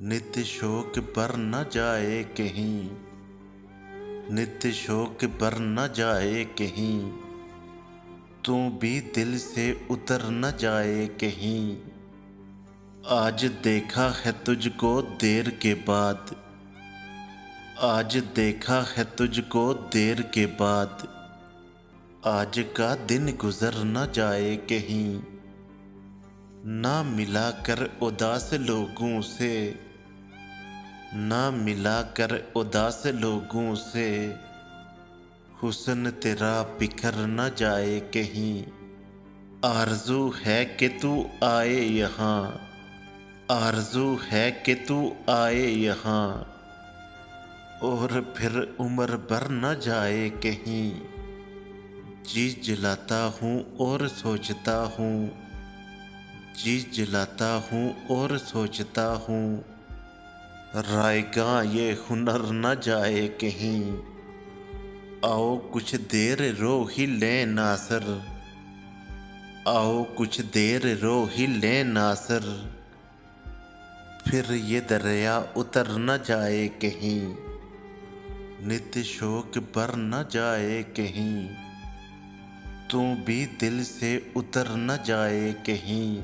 नित्य शोक पर न जाए कहीं, नित्य शोक पर न जाए कहीं, तू भी दिल से उतर न जाए कहीं। आज देखा है तुझको देर के बाद, आज देखा है तुझको देर के बाद, आज का दिन गुजर न जाए कहीं। ना मिला कर उदास लोगों से, ना मिला कर उदास लोगों से, हुस्न तेरा बिखर न जाए कहीं। आरज़ू है कि तू आए यहाँ, आरज़ू है कि तू आए यहाँ, और फिर उम्र भर न जाए कहीं। जी जलाता हूँ और सोचता हूँ, जी जलाता हूँ और सोचता हूँ, रायगा ये हुनर न जाए कहीं। आओ कुछ देर रो ही लें नासर, आओ कुछ देर रो ही लें नासर, फिर ये दरिया उतर न जाए कहीं। नित्य शोक पर न जाए कहीं, तू भी दिल से उतर न जाए कहीं।